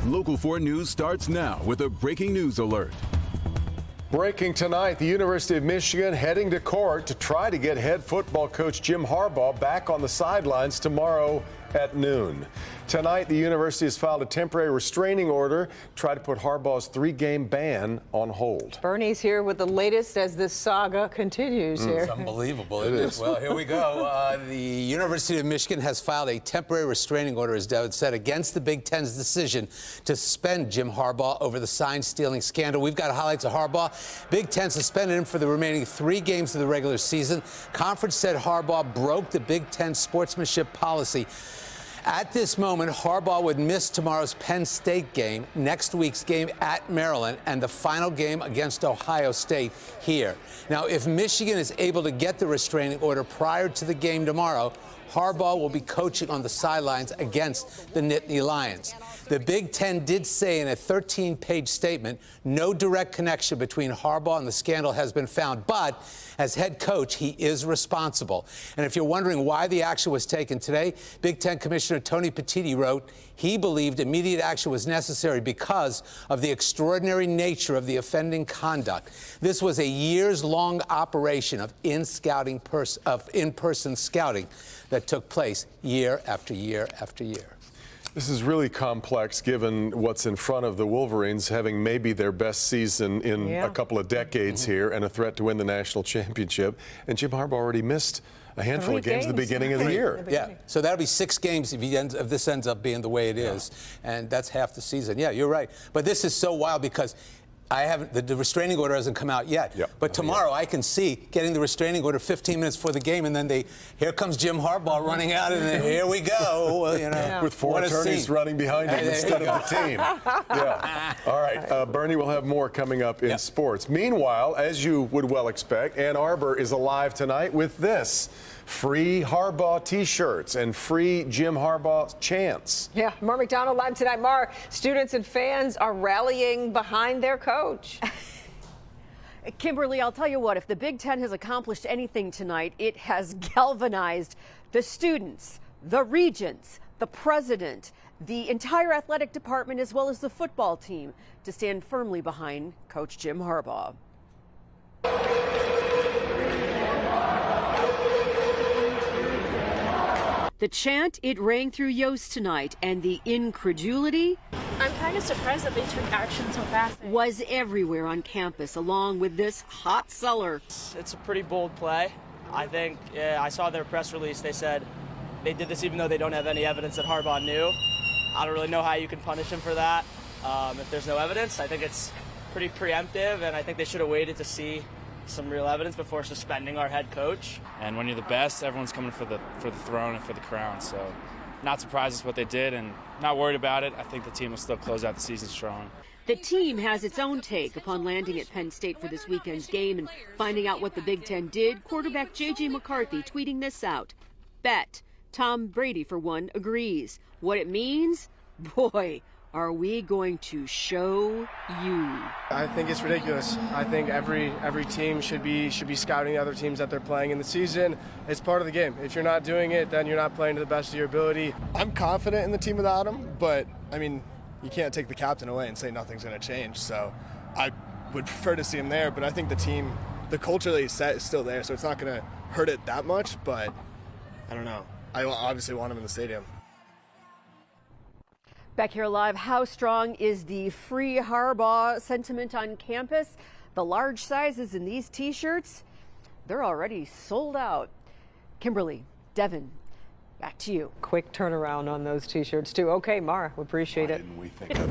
Local 4 News starts now with a breaking news alert. Breaking tonight, the University of Michigan heading to court to try to get head football coach Jim Harbaugh back on the sidelines tomorrow at noon. Tonight, the university has filed a temporary restraining order to try to put Harbaugh's 3-game ban on hold. Bernie's here with the latest as this saga continues here. It's unbelievable, isn't it? Well, here we go. The University of Michigan has filed a temporary restraining order, as David said, against the Big Ten's decision to suspend Jim Harbaugh over the sign-stealing scandal. We've got highlights of Harbaugh. Big Ten suspended him for the remaining 3 games of the regular season. Conference said Harbaugh broke the Big Ten sportsmanship policy. At this moment, Harbaugh would miss tomorrow's Penn State game, next week's game at Maryland, and the final game against Ohio State here. Now, if Michigan is able to get the restraining order prior to the game tomorrow, Harbaugh will be coaching on the sidelines against the Nittany Lions. The Big Ten did say in a 13-page statement, no direct connection between Harbaugh and the scandal has been found, but as head coach, he is responsible. And if you're wondering why the action was taken today, Big Ten Commissioner Tony Petitti wrote he believed immediate action was necessary because of the extraordinary nature of the offending conduct. This was a years-long operation of in-person scouting that took place year after year after year. This is really complex given what's in front of the Wolverines, having maybe their best season in a couple of decades here and a threat to win the national championship. And Jim Harbaugh already missed a handful of games at the beginning of the year. Yeah, so that'll be 6 games if this ends up being the way it is. And that's half the season. Yeah, you're right. But this is so wild because the restraining order hasn't come out yet. But tomorrow I can see getting the restraining order 15 minutes before the game, and then here comes Jim Harbaugh running out, and then here we go. Well, you know, with 4 attorneys running behind him instead of the team. All right, Bernie will have more coming up in sports. Meanwhile, as you would well expect, Ann Arbor is alive tonight with this. Free Harbaugh T-shirts and free Jim Harbaugh chants. Yeah, Mar McDonald live tonight. Mar, students and fans are rallying behind their coach. Kimberly, I'll tell you what, if the Big Ten has accomplished anything tonight, it has galvanized the students, the regents, the president, the entire athletic department, as well as the football team to stand firmly behind Coach Jim Harbaugh. The chant, it rang through Yost tonight, and the incredulity, I'm kind of surprised that they took action so fast, was everywhere on campus, along with this hot seller. It's a pretty bold play. I think, I saw their press release, they said they did this even though they don't have any evidence that Harbaugh knew. I don't really know how you can punish him for that. If there's no evidence, I think it's pretty preemptive, and I think they should have waited to see some real evidence before suspending our head coach. And when you're the best, everyone's coming for the throne and for the crown. So not surprised with what they did and not worried about it. I think the team will still close out the season strong. The team has its own take upon landing at Penn State for this weekend's game and finding out what the Big Ten did. Quarterback J.J. McCarthy tweeting this out. Bet. Tom Brady, for one, agrees. What it means? Boy, are we going to show you. I think it's ridiculous. I think every team should be scouting the other teams that they're playing in the season. It's part of the game. If you're not doing it, then you're not playing to the best of your ability. I'm confident in the team without him, but I mean, you can't take the captain away and say nothing's going to change. So I would prefer to see him there, but I think the team, the culture that he's set is still there, so it's not going to hurt it that much, but I don't know. I obviously want him in the stadium. Back here live, how strong is the free Harbaugh sentiment on campus? The large sizes in these T-shirts, they're already sold out. Kimberly, Devin, back to you. Quick turnaround on those T-shirts, too. Okay, Mara, we appreciate it. Why didn't we think of that?